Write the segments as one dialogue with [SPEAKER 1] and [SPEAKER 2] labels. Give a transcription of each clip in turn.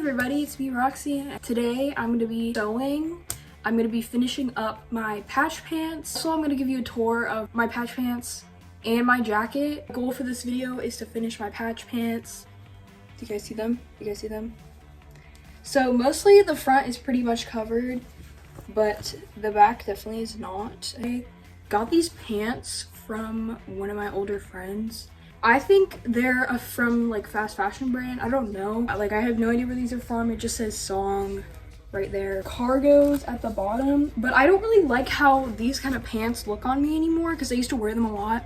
[SPEAKER 1] everybody, it's me Roxy. Today I'm going to be sewing. I'm going to be finishing up my patch pants. So I'm going to give you a tour of my patch pants and my jacket. The goal for this video is to finish my patch pants. Do you guys see them? You guys see them? So mostly the front is pretty much covered, but the back definitely is not. I got these pants from one of my older friends. I think they're from like fast fashion brand. I don't know. Like I have no idea where these are from. It just says song right there. Cargos at the bottom. But I don't really like how these kind of pants look on me anymore because I used to wear them a lot.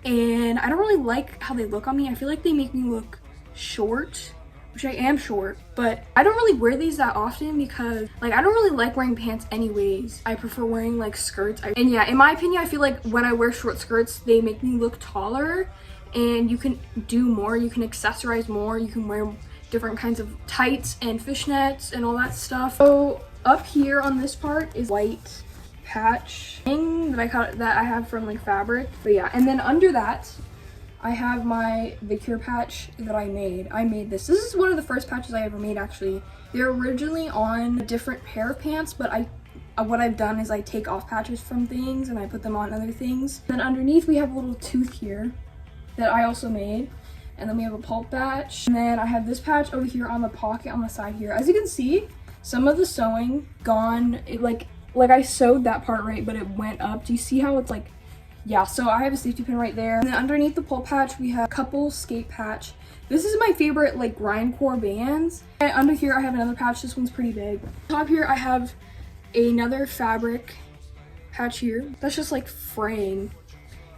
[SPEAKER 1] And I don't really like how they look on me. I feel like they make me look short, which I am short, but I don't really wear these that often because like I don't really like wearing pants anyways. I prefer wearing like skirts. And yeah, in my opinion, I feel like when I wear short skirts, they make me look taller. And you can do more, you can accessorize more, you can wear different kinds of tights and fishnets and all that stuff. So up here on this part is white patch thing that I have from like fabric. But yeah, and then under that I have the cure patch that I made. I made this. This is one of the first patches I ever made actually. They're originally on a different pair of pants, but what I've done is I take off patches from things and I put them on other things. Then underneath we have a little tooth here that I also made, and then we have a pulp patch, and then I have this patch over here on the pocket on the side here. As you can see, some of the sewing gone. It like I sewed that part right, but it went up. Do you see how it's like, yeah, so I have a safety pin right there. And then underneath the pulp patch we have a couple skate patch. This is my favorite like grindcore bands. And under here I have another patch. This one's pretty big. Top here I have another fabric patch here that's just like fraying.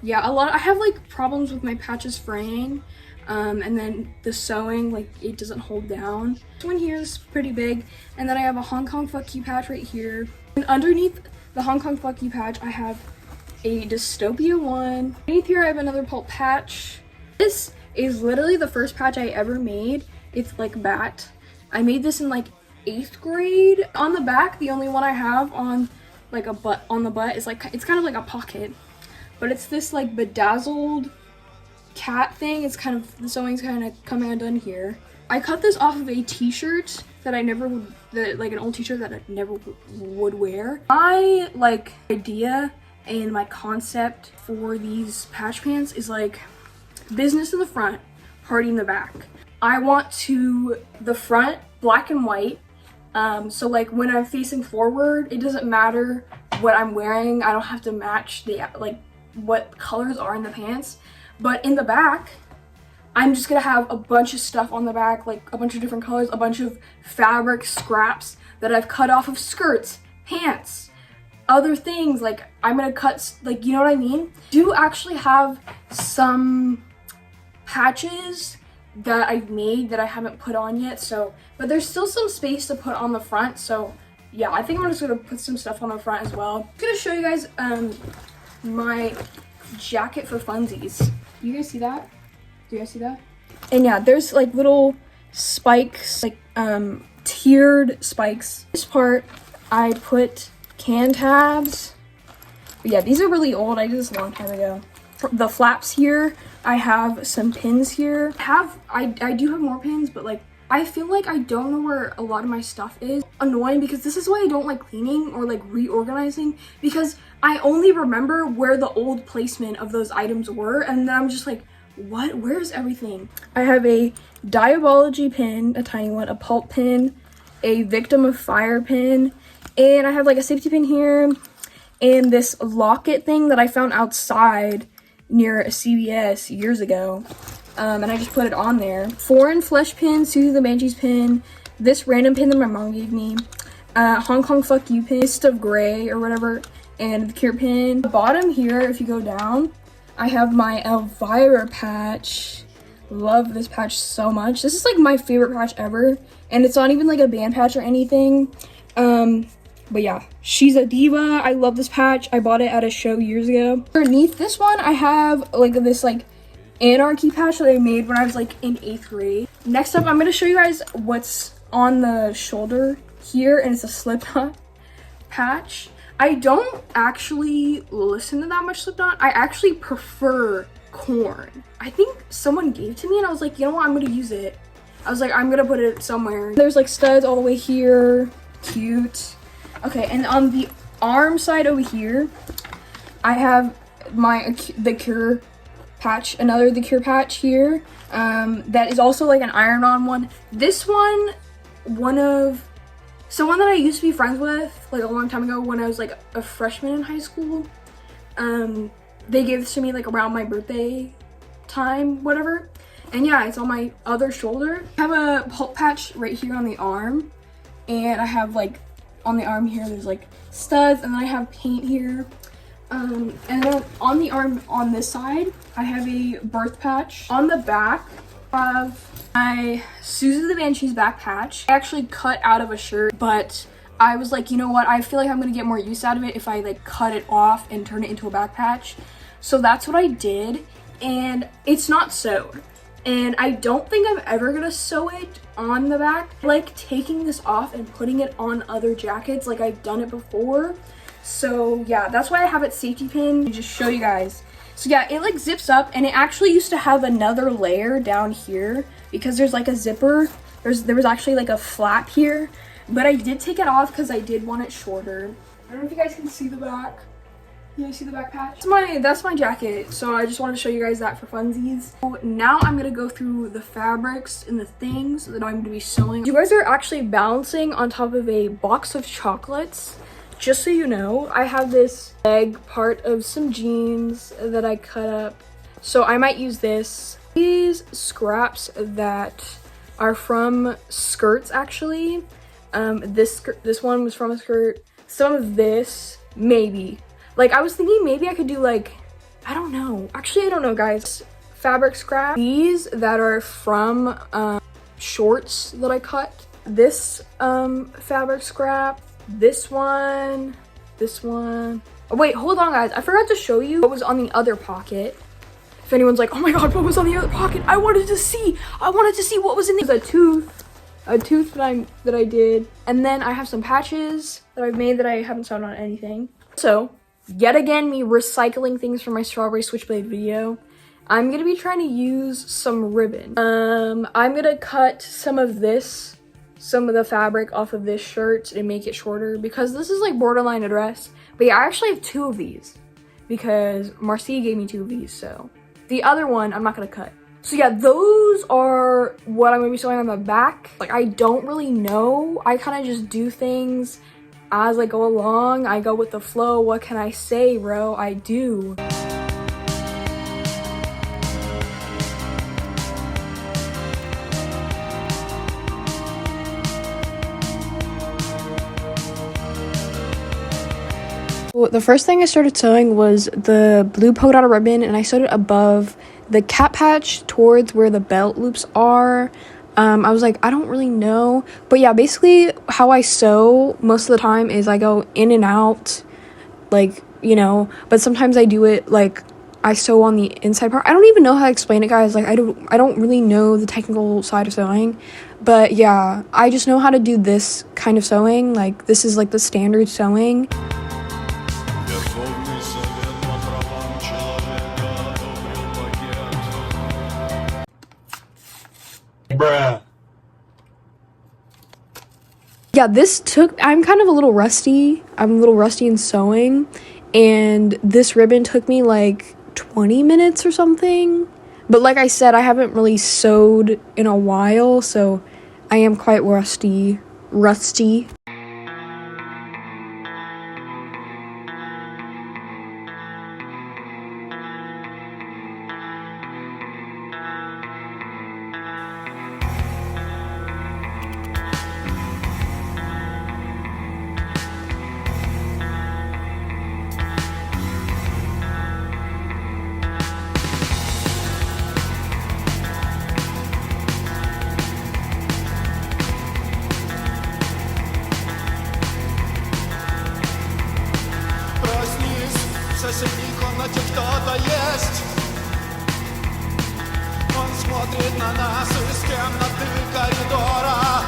[SPEAKER 1] Yeah, I have like problems with my patches fraying, and then the sewing, like it doesn't hold down. This one here is pretty big, and then I have a Hong Kong fuck you patch right here. And underneath the Hong Kong fuck you patch, I have a dystopia one. Underneath here I have another pulp patch. This is literally the first patch I ever made. It's like bat. I made this in like 8th grade. On the back, the only one I have on like a butt on the butt is like, it's kind of like a pocket. But it's this like bedazzled cat thing. It's kind of, the sewing's kind of coming undone here. I cut this off of a t-shirt that I never would, like an old t-shirt that I never would wear. My like idea and my concept for these patch pants is like business in the front, party in the back. I want the front black and white. So like when I'm facing forward, it doesn't matter what I'm wearing. I don't have to match the like what colors are in the pants. But in the back, I'm just gonna have a bunch of stuff on the back, like a bunch of different colors, a bunch of fabric scraps that I've cut off of skirts, pants, other things. Like I'm gonna cut, like, you know what I mean? I do actually have some patches that I've made that I haven't put on yet, so, but there's still some space to put on the front. So yeah, I think I'm just gonna put some stuff on the front as well. I'm gonna show you guys my jacket for funsies. You guys see that? Do you guys see that? And yeah, there's like little spikes, like tiered spikes. This part I put can tabs. But yeah, these are really old. I did this a long time ago. For the flaps here, I have some pins here. I do have more pins, but like I feel like I don't know where a lot of my stuff is. Annoying, because this is why I don't like cleaning or like reorganizing, because I only remember where the old placement of those items were, and then I'm just like, what? Where's everything? I have a Diabology pin, a tiny one, a pulp pin, a Victim of Fire pin, and I have like a safety pin here, and this locket thing that I found outside near a CVS years ago. And I just put it on there. Foreign Flesh pin, Susie the Banshees pin, this random pin that my mom gave me, Hong Kong fuck you pin, Mist of Gray or whatever, and the cure pin. The bottom here, if you go down, I have my Elvira patch. Love this patch so much. This is like my favorite patch ever, and it's not even like a band patch or anything. But yeah, she's a diva. I love this patch. I bought it at a show years ago. Underneath this one, I have like this like anarchy patch that I made when I was like in 8th grade. Next up, I'm gonna show you guys what's on the shoulder here, and it's a Slipknot patch. I don't actually listen to that much Slipknot. I actually prefer Korn. I think someone gave it to me and I was like, you know what, I'm gonna use it. I was like, I'm gonna put it somewhere. There's like studs all the way here. Cute. Okay, and on the arm side over here, I have the Cure patch, the Cure patch here. That is also like an iron-on one. This one someone that I used to be friends with like a long time ago when I was like a freshman in high school, they gave this to me like around my birthday time, whatever. And yeah, it's on my other shoulder. I have a pulp patch right here on the arm, and I have like on the arm here there's like studs, and then I have paint here. And then on the arm on this side, I have a birth patch. On the back, I have my Susie the Banshee's back patch. I actually cut out of a shirt, but I was like, you know what? I feel like I'm gonna get more use out of it if I like cut it off and turn it into a back patch. So that's what I did, and it's not sewed. And I don't think I'm ever gonna sew it on the back. I like taking this off and putting it on other jackets, like I've done it before. So yeah, that's why I have it safety pinned. Just show you guys. So yeah, it like zips up, and it actually used to have another layer down here because there's like a zipper. There was actually like a flap here, but I did take it off because I did want it shorter. I don't know if you guys can see the back. You guys see the back patch? That's my jacket. So I just wanted to show you guys that for funsies. So now I'm gonna go through the fabrics and the things that I'm gonna be sewing. You guys are actually balancing on top of a box of chocolates. Just so you know, I have this leg part of some jeans that I cut up. So I might use this. These scraps that are from skirts actually. This one was from a skirt. Some of this, maybe. Like I was thinking maybe I could do like, I don't know. Actually, I don't know, guys. Fabric scrap. These that are from shorts that I cut. This fabric scrap. This one. Oh, wait, hold on, guys. I forgot to show you what was on the other pocket. If anyone's like, oh my god, what was on the other pocket? I wanted to see what was in the— There's a tooth that I did. And then I have some patches that I've made that I haven't sewn on anything. So, yet again, me recycling things from my strawberry switchblade video. I'm gonna be trying to use some ribbon. I'm gonna cut some of the fabric off of this shirt and make it shorter because this is like borderline a dress. But yeah, I actually have 2 of these because Marcy gave me 2 of these. So the other one I'm not gonna cut. So yeah, those are what I'm gonna be sewing on the back. Like I don't really know. I kind of just do things as I go along. I go with the flow. What can I say, bro? I do. The first thing I started sewing was the blue polka dot ribbon, and I sewed it above the cap patch towards where the belt loops are. I was like, I don't really know. But yeah, basically how I sew most of the time is I go in and out, like, you know, but sometimes I do it like I sew on the inside part. I don't even know how to explain it, guys. Like I don't really know the technical side of sewing. But yeah, I just know how to do this kind of sewing. Like this is like the standard sewing.
[SPEAKER 2] Bruh.
[SPEAKER 1] Yeah, I'm kind of a little rusty. I'm a little rusty in sewing, and this ribbon took me like 20 minutes or something. But like I said, I haven't really sewed in a while, so I am quite rusty.
[SPEAKER 2] В соседней комнате кто-то есть. Он смотрит на нас из темноты коридора.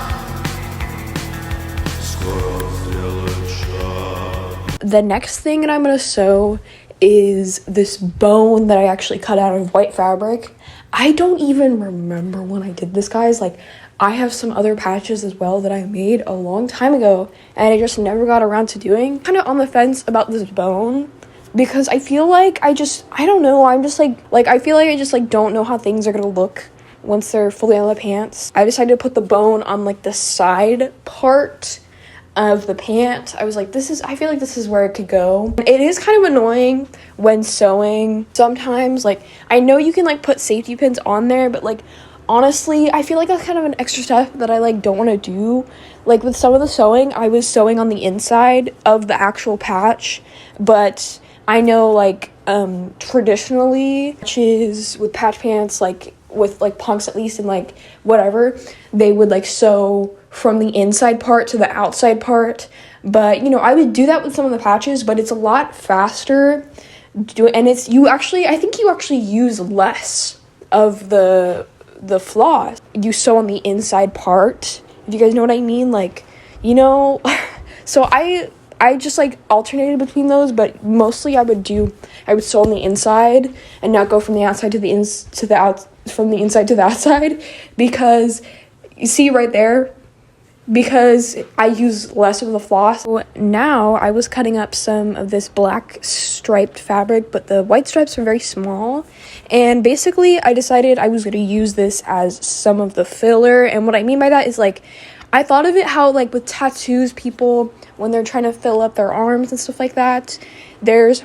[SPEAKER 2] Скоро сделает шаг.
[SPEAKER 1] The next thing that I'm gonna sew is this bone that I actually cut out of white fabric. I don't even remember when I did this, guys. Like, I have some other patches as well that I made a long time ago and I just never got around to doing. Kind of on the fence about this bone because I feel like I don't know, I'm just like I feel like I just like don't know how things are gonna look once they're fully on the pants. I decided to put the bone on like the side part of the pant. I was like, I feel like this is where it could go. It is kind of annoying when sewing. Sometimes, like, I know you can like put safety pins on there, but like, honestly, I feel like that's kind of an extra step that I like don't want to do. Like with some of the sewing, I was sewing on the inside of the actual patch, but I know like traditionally patches with patch pants, like with like punks at least and like whatever, they would like sew from the inside part to the outside part. But you know, I would do that with some of the patches, but it's a lot faster and I think you actually use less of the floss. You sew on the inside part, if you guys know what I mean, like, you know. So I just like alternated between those, but mostly I would sew on the inside and not go from the outside to from the inside to the outside, because you see right there, because I use less of the floss. So now I was cutting up some of this black striped fabric, but the white stripes are very small, and basically I decided I was going to use this as some of the filler. And what I mean by that is, like, I thought of it how like with tattoos, people when they're trying to fill up their arms and stuff like that, there's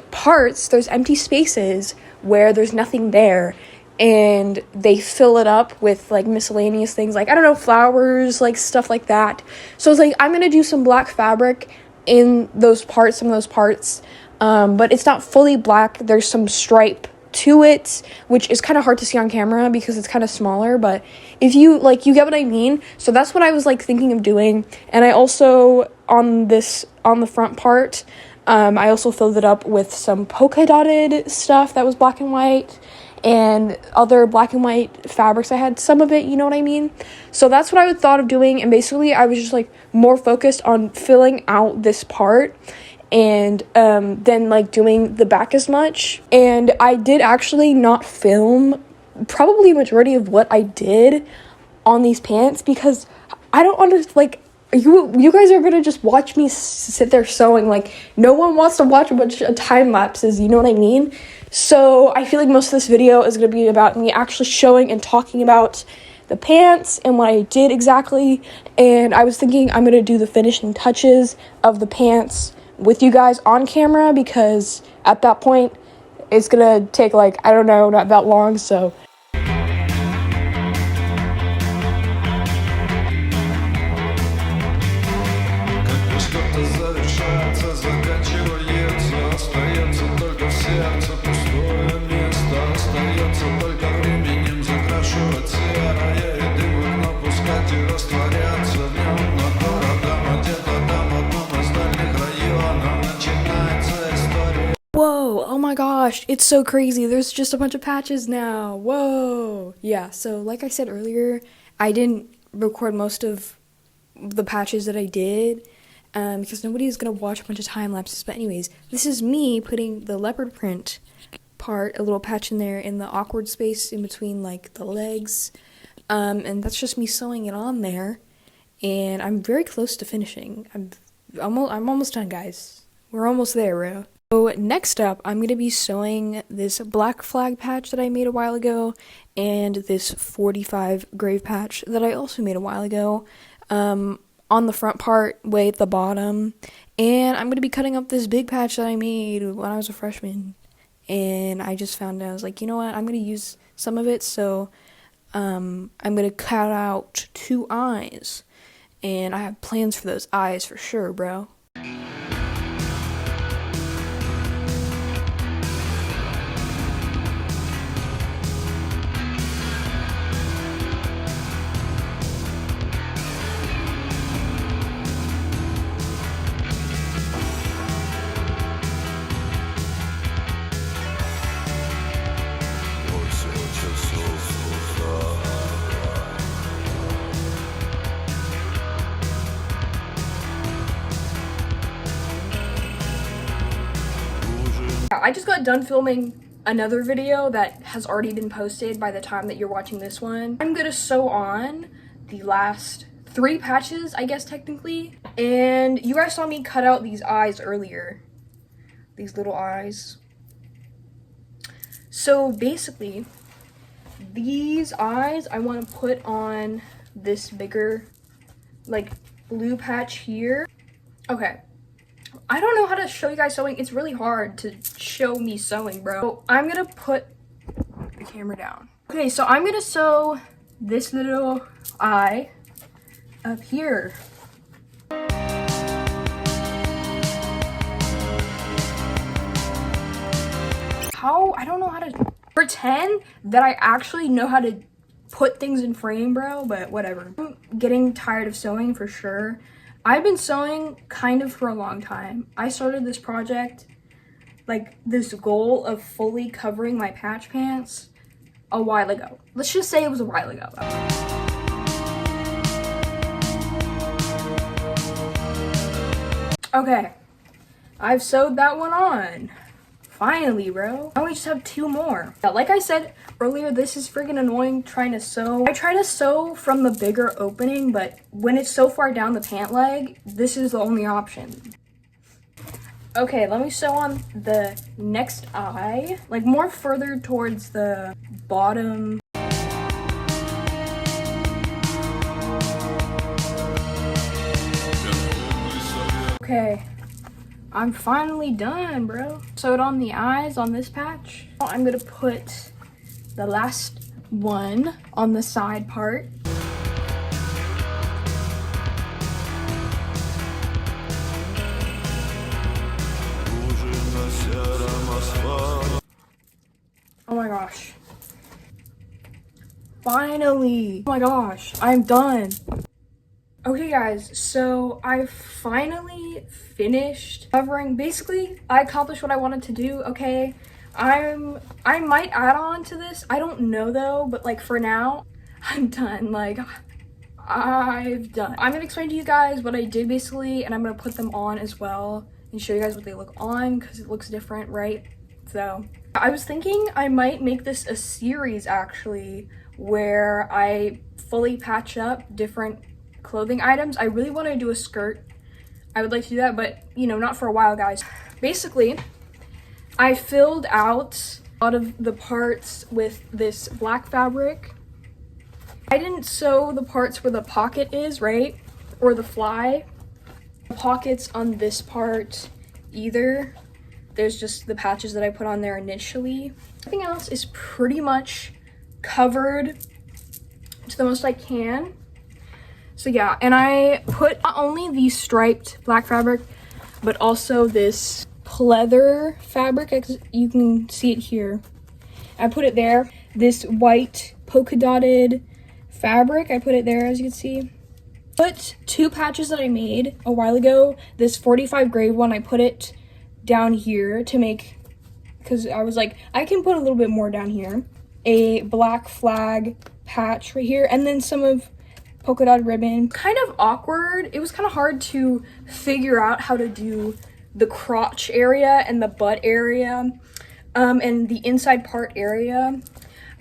[SPEAKER 1] empty spaces where there's nothing there, and they fill it up with like miscellaneous things, like, I don't know, flowers, like stuff like that. So I was like, I'm gonna do some black fabric in some of those parts, but it's not fully black. There's some stripe to it, which is kind of hard to see on camera because it's kind of smaller, but if you like, you get what I mean. So that's what I was like thinking of doing. And I also on the front part, I also filled it up with some polka dotted stuff that was black and white, and other black and white fabrics. I had some of it, you know what I mean? So that's what I thought of doing, and basically I was just like more focused on filling out this part and then like doing the back as much. And I did actually not film probably a majority of what I did on these pants because I don't understand, like, you guys are gonna just watch me sit there sewing. Like, no one wants to watch a bunch of time lapses, you know what I mean? So I feel like most of this video is gonna be about me actually showing and talking about the pants and what I did exactly. And I was thinking I'm gonna do the finishing touches of the pants with you guys on camera, because at that point it's gonna take, like, I don't know, not that long. So whoa, oh my gosh, it's so crazy. There's just a bunch of patches now. Whoa. Yeah, so like I said earlier, I didn't record most of the patches that I did because nobody's gonna watch a bunch of time lapses. But anyways, this is me putting the leopard print part, a little patch in there in the awkward space in between like the legs, and that's just me sewing it on there. And I'm very close to finishing. I'm almost done, guys. We're almost there, bro. So next up, I'm going to be sewing this black flag patch that I made a while ago, and this 45 grave patch that I also made a while ago, on the front part, way at the bottom. And I'm going to be cutting up this big patch that I made when I was a freshman, and I just found out, I was like, you know what, I'm going to use some of it, so I'm going to cut out 2 eyes, and I have plans for those eyes for sure, bro. I just got done filming another video that has already been posted by the time that you're watching this one. I'm gonna sew on the last 3 patches, I guess technically. And you guys saw me cut out these eyes earlier. These little eyes. So basically, these eyes I want to put on this bigger, like, blue patch here. Okay. I don't know how to show you guys sewing. It's really hard to show me sewing, bro. So I'm gonna put the camera down. Okay, so I'm gonna sew this little eye up here. I don't know how to pretend that I actually know how to put things in frame, bro, but whatever. I'm getting tired of sewing for sure. I've been sewing kind of for a long time. I started this project, like this goal of fully covering my patch pants a while ago. Let's just say it was a while ago. Okay, I've sewed that one on. Finally, bro. Now we just have 2 more. Like I said earlier, this is freaking annoying trying to sew. I try to sew from the bigger opening, but when it's so far down the pant leg, this is the only option. Okay, let me sew on the next eye, like more further towards the bottom. Okay. I'm finally done, bro. Sewed on the eyes on this patch. I'm gonna put the last one on the side part. Oh my gosh. Finally. Oh my gosh, I'm done. Okay guys, so I finally finished covering. Basically, I accomplished what I wanted to do, okay? I might add on to this. I don't know though, but like for now, I'm done. Like, I've done. I'm gonna explain to you guys what I did basically, and I'm gonna put them on as well and show you guys what they look on because it looks different, right? So, I was thinking I might make this a series actually where I fully patch up different clothing items. I really want to do a skirt. I would like to do that, but you know, not for a while, guys. Basically, I filled out a lot of the parts with this black fabric. I didn't sew the parts where the pocket is, right? Or the fly. The pockets on this part either. There's just the patches that I put on there initially. Everything else is pretty much covered to the most I can. So yeah, and I put not only the striped black fabric, but also this pleather fabric. You can see it here. I put it there. This white polka dotted fabric, I put it there, as you can see. Put 2 patches that I made a while ago. This 45 grade one, I put it down here to make, because I was like, I can put a little bit more down here. A black flag patch right here, and then some of polka dot ribbon. Kind of awkward. It was kind of hard to figure out how to do the crotch area and the butt area and the inside part area.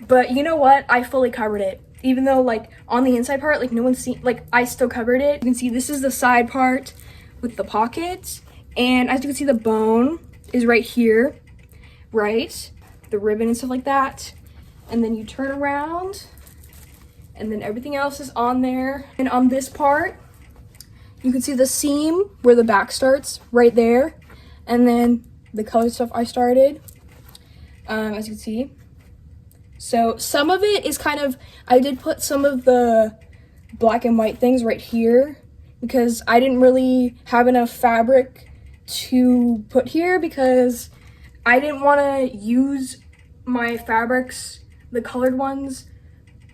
[SPEAKER 1] But you know what? I fully covered it. Even though like on the inside part, like no one's seen, like I still covered it. You can see this is the side part with the pockets. And as you can see, the bone is right here, right? The ribbon and stuff like that. And then you turn around, and then everything else is on there. And on this part, you can see the seam where the back starts right there. And then the color stuff I started, as you can see. So some of it is kind of, I did put some of the black and white things right here because I didn't really have enough fabric to put here because I didn't want to use my fabrics, the colored ones,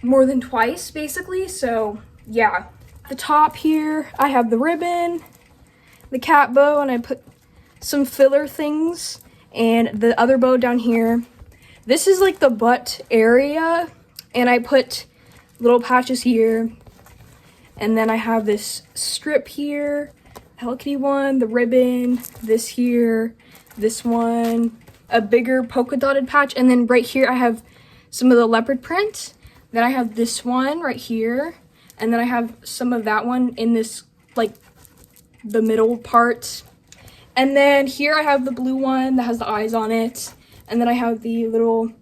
[SPEAKER 1] more than twice basically. So yeah, the top here I have the ribbon, the cat bow, and I put some filler things, and the other bow down here. This is like the butt area, and I put little patches here, and then I have this strip here, Hello Kitty one, the ribbon, this here, this one, a bigger polka dotted patch, and then right here I have some of the leopard print. Then I have this one right here. And then I have some of that one in this, like, the middle part. And then here I have the blue one that has the eyes on it. And then I have the little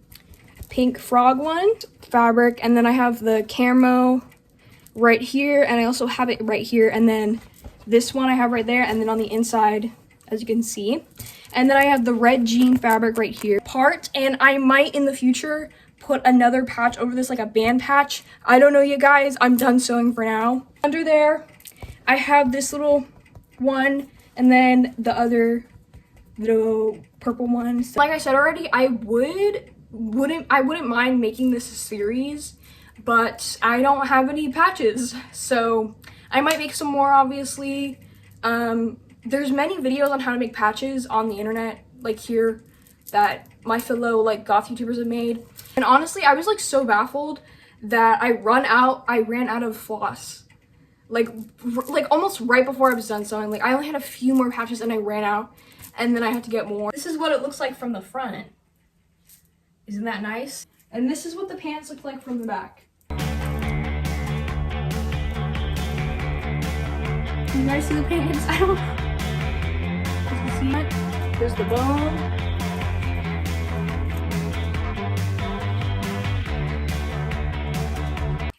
[SPEAKER 1] pink frog one, fabric. And then I have the camo right here. And I also have it right here. And then this one I have right there. And then on the inside, as you can see. And then I have the red jean fabric right here. And I might in the future put another patch over this, like a band patch. I don't know, you guys. I'm done sewing for now. Under there, I have this little one, and then the other little purple one. So, like I said already, I wouldn't mind making this a series, but I don't have any patches, so I might make some more, obviously. There's many videos on how to make patches on the internet, like here, that my fellow like goth YouTubers have made. And honestly, I was like so baffled that I ran out of floss. Like almost right before I was done sewing. Like I only had a few more patches and I ran out, and then I had to get more. This is what it looks like from the front. Isn't that nice? And this is what the pants look like from the back. Can you guys see the pants? I don't know. You see it? There's the bone.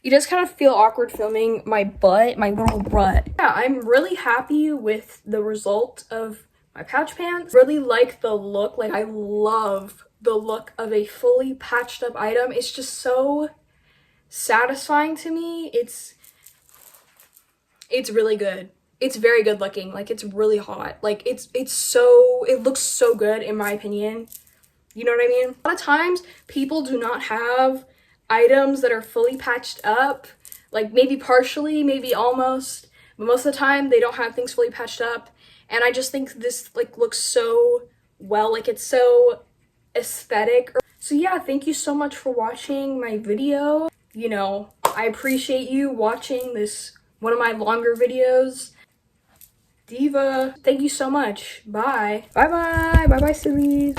[SPEAKER 1] It does kind of feel awkward filming my butt, my little butt. Yeah, I'm really happy with the result of my patch pants. Really like the look. Like I love the look of a fully patched up item. It's just so satisfying to me. It's really good. It's very good looking. Like it's really hot. Like it looks so good in my opinion. You know what I mean? A lot of times people do not have items that are fully patched up, like maybe partially, maybe almost, but most of the time they don't have things fully patched up. And I just think this like looks so well, like it's so aesthetic. So yeah, thank you so much for watching my video. You know, I appreciate you watching this, one of my longer videos. Diva, thank you so much. Bye. Bye bye. Bye bye, sillies.